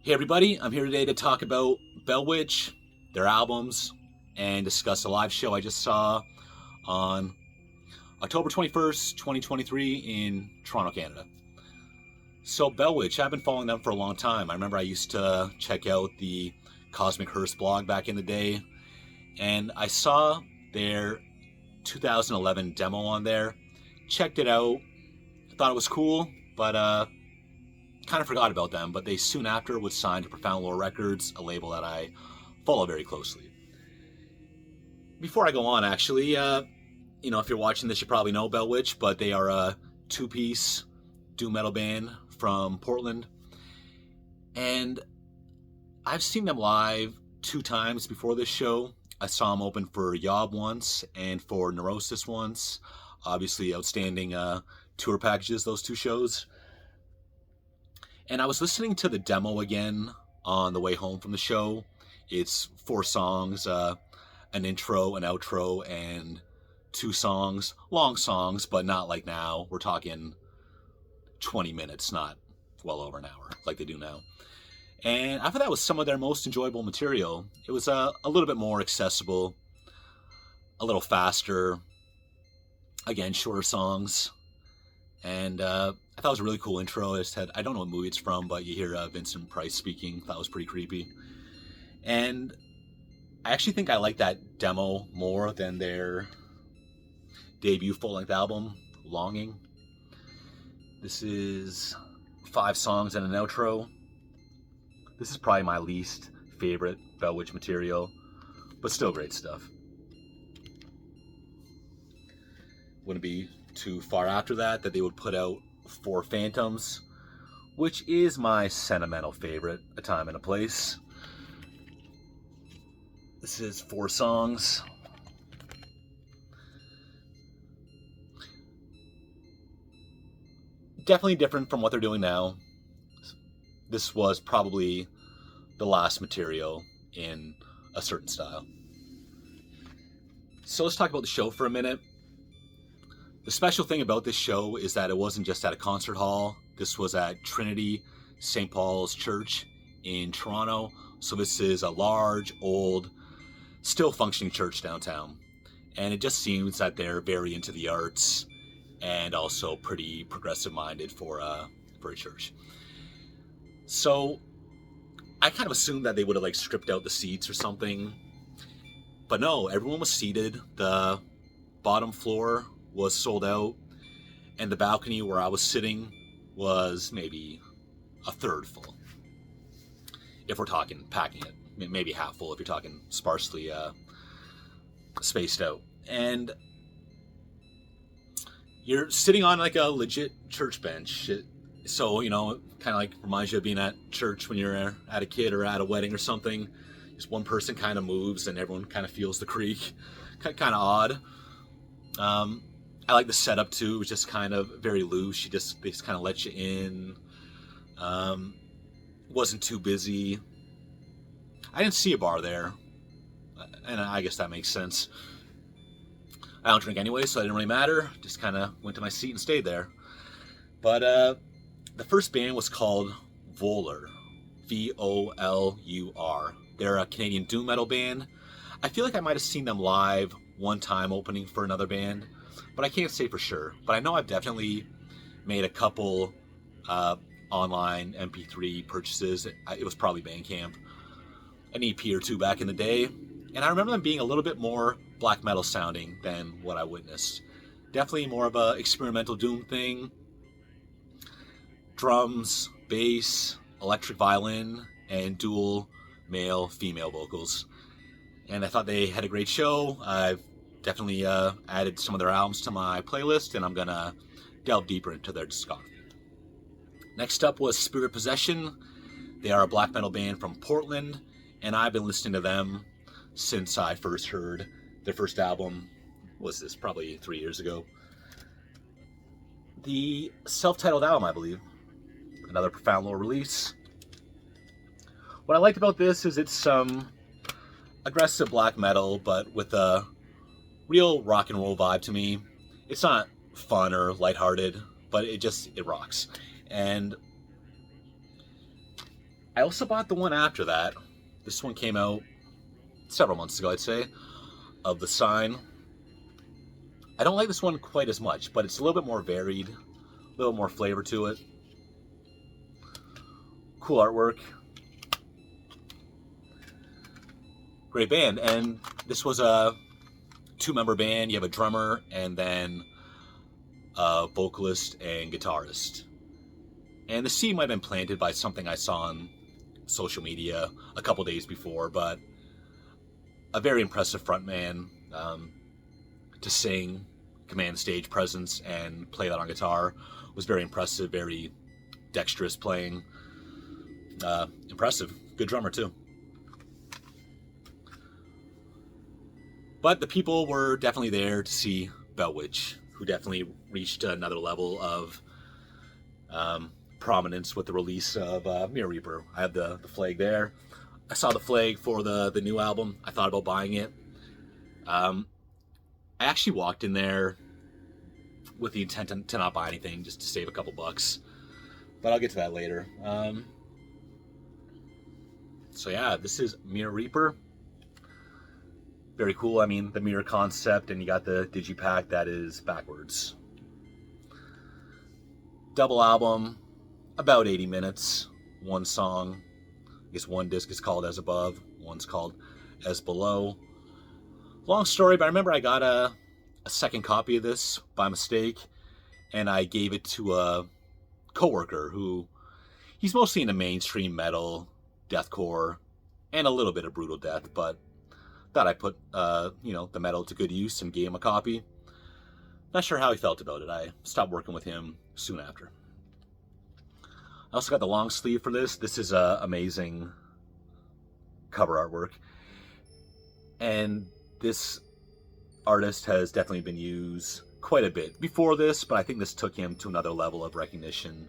Hey everybody, I'm here today to talk about Bell Witch, their albums, and discuss a live show I just saw on October 21st, 2023 in Toronto, Canada. So Bell Witch, I've been following them for a long time. I remember I used to check out the Cosmic Hearse blog back in the day, and I saw their 2011 demo on there, checked it out, thought it was cool, but kind of forgot about them, but they soon after would sign to Profound Lore Records, a label that I follow very closely. Before I go on, actually, if you're watching this, you probably know Bell Witch, but they are a two-piece doom metal band from Portland. And I've seen them live 2 times before this show. I saw them open for Yob once and for Neurosis once. Obviously, outstanding tour packages, those 2 shows. And I was listening to the demo again on the way home from the show. It's 4 songs, an intro, an outro, and 2 songs. Long songs, but not like now. We're talking 20 minutes, not well over an hour like they do now. And I thought that was some of their most enjoyable material. It was a little bit more accessible, a little faster, again, shorter songs. And I thought it was a really cool intro. I don't know what movie it's from, but you hear Vincent Price speaking. That was pretty creepy. And I actually think I like that demo more than their debut full-length album, Longing. This is 5 songs and an outro. This is probably my least favorite Bell Witch material, but still great stuff. Wouldn't be too far after that they would put out For Phantoms, which is my sentimental favorite, A Time and a Place. This is 4 songs. Definitely different from what they're doing now. This was probably the last material in a certain style. So let's talk about the show for a minute. The special thing about this show is that it wasn't just at a concert hall. This was at Trinity St. Paul's Church in Toronto. So this is a large, old, still functioning church downtown. And it just seems that they're very into the arts and also pretty progressive minded for a church. So I kind of assumed that they would have stripped out the seats or something. But no, everyone was seated. The bottom floor was sold out, and the balcony where I was sitting was maybe a third full. If we're talking packing it, maybe half full if you're talking sparsely spaced out. And you're sitting on a legit church bench. So, kind of reminds you of being at church when you're at a kid or at a wedding or something. Just one person kind of moves and everyone kind of feels the creak. Kind of odd. I like the setup too. It was just kind of very loose. They just kind of let you in. Wasn't too busy. I didn't see a bar there, and I guess that makes sense. I don't drink anyway, so it didn't really matter. Just kind of went to my seat and stayed there. But the first band was called Volur, Volur. They're a Canadian doom metal band. I feel like I might have seen them live one time opening for another band, but I can't say for sure. But I know I've definitely made a couple online MP3 purchases. It was probably Bandcamp, an EP or 2 back in the day. And I remember them being a little bit more black metal sounding than what I witnessed. Definitely more of a experimental doom thing. Drums, bass, electric violin, and dual male-female vocals. And I thought they had a great show. I've definitely added some of their albums to my playlist, and I'm going to delve deeper into their discography. Next up was Spirit Possession. They are a black metal band from Portland, and I've been listening to them since I first heard their first album. Was this probably 3 years ago? The self-titled album, I believe. Another Profound Lore release. What I liked about this is it's some aggressive black metal, but with a real rock and roll vibe to me. It's not fun or lighthearted, but it rocks. And I also bought the one after that. This one came out several months ago, I'd say, of The Sign. I don't like this one quite as much, but it's a little bit more varied, a little more flavor to it. Cool artwork. Great band. And this was a 2-member band. You have a drummer and then a vocalist and guitarist. And the seed might have been planted by something I saw on social media a couple days before, but a very impressive frontman to sing, command stage presence, and play that on guitar was very impressive, very dexterous playing. Impressive. Good drummer, too. But the people were definitely there to see Bellwitch, who definitely reached another level of prominence with the release of Mirror Reaper. I have the flag there. I saw the flag for the new album. I thought about buying it. I actually walked in there with the intent to not buy anything, just to save a couple bucks. But I'll get to that later. So yeah, this is Mirror Reaper. Very cool. I mean, the mirror concept, and you got the digipack that is backwards. Double album, about 80 minutes, one song. I guess one disc is called As Above, one's called As Below. Long story, but I remember I got a second copy of this by mistake, and I gave it to a coworker who, he's mostly into mainstream metal, deathcore, and a little bit of brutal death, but thought I put the metal to good use and gave him a copy. Not sure how he felt about it. I stopped working with him soon after. I also got the long sleeve for this. This is amazing cover artwork. And this artist has definitely been used quite a bit before this, but I think this took him to another level of recognition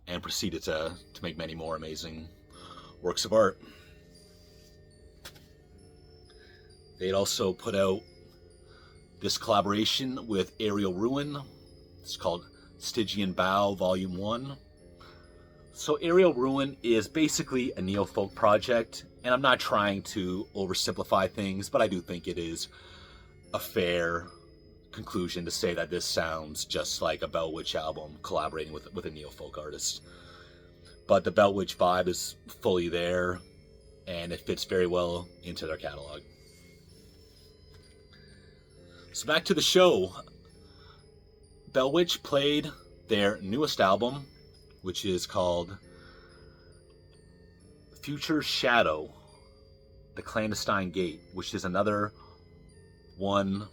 and proceeded to make many more amazing works of art. They'd also put out this collaboration with Aerial Ruin. It's called Stygian Bow Volume 1. So Aerial Ruin is basically a neo-folk project, and I'm not trying to oversimplify things, but I do think it is a fair conclusion to say that this sounds just like a Bellwitch album collaborating with a neo-folk artist. But the Bellwitch vibe is fully there, and it fits very well into their catalog. So back to the show. Bellwitch played their newest album, which is called Future Shadow, The Clandestine Gate, which is another one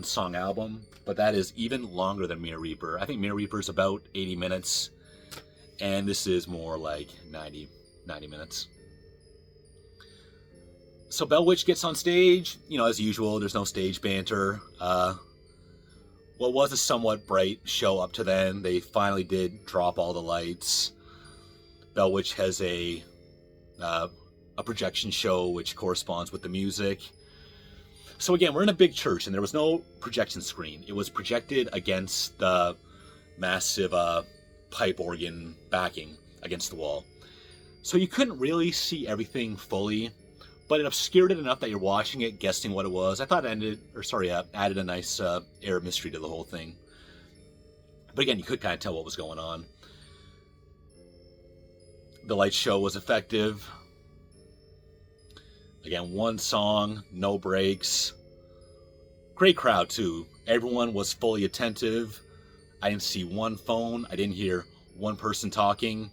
song album, but that is even longer than Mirror Reaper. I think Mirror Reaper is about 80 minutes, and this is more like 90 minutes. So Bellwitch gets on stage, as usual, there's no stage banter. What was a somewhat bright show up to then, they finally did drop all the lights. Bellwitch has a projection show which corresponds with the music. So again, we're in a big church and there was no projection screen. It was projected against the massive pipe organ backing against the wall. So you couldn't really see everything fully, but it obscured it enough that you're watching it, guessing what it was. I thought it added a nice air of mystery to the whole thing. But again, you could kind of tell what was going on. The light show was effective. Again, one song, no breaks. Great crowd, too. Everyone was fully attentive. I didn't see one phone. I didn't hear one person talking.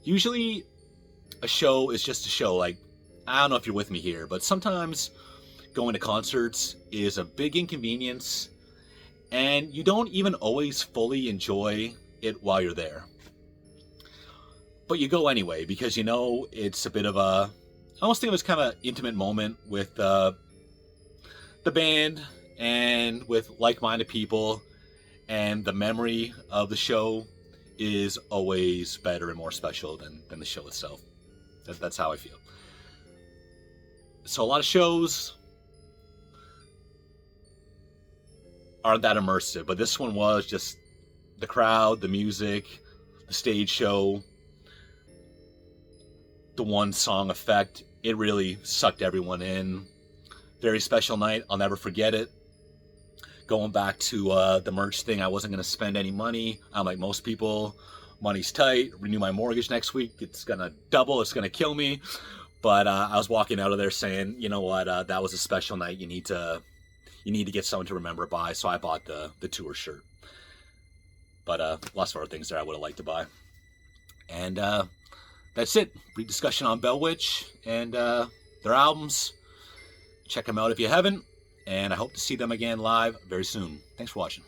Usually, a show is just a show. Like, I don't know if you're with me here, but sometimes going to concerts is a big inconvenience, and you don't even always fully enjoy it while you're there. But you go anyway, because it's a bit of I almost think it was kind of an intimate moment with the band and with like-minded people, and the memory of the show is always better and more special than the show itself. That's how I feel. So a lot of shows aren't that immersive, but this one was just the crowd, the music, the stage show, the one song effect, it really sucked everyone in. Very special night. I'll never forget it. Going back to the merch thing, I wasn't going to spend any money. I'm like most people, money's tight. Renew my mortgage next week. It's going to double. It's going to kill me. But I was walking out of there saying, you know what, that was a special night. You need to get someone to remember it by. So I bought the tour shirt. But lots of other things there I would have liked to buy. And that's it. Brief discussion on Bell Witch and their albums. Check them out if you haven't. And I hope to see them again live very soon. Thanks for watching.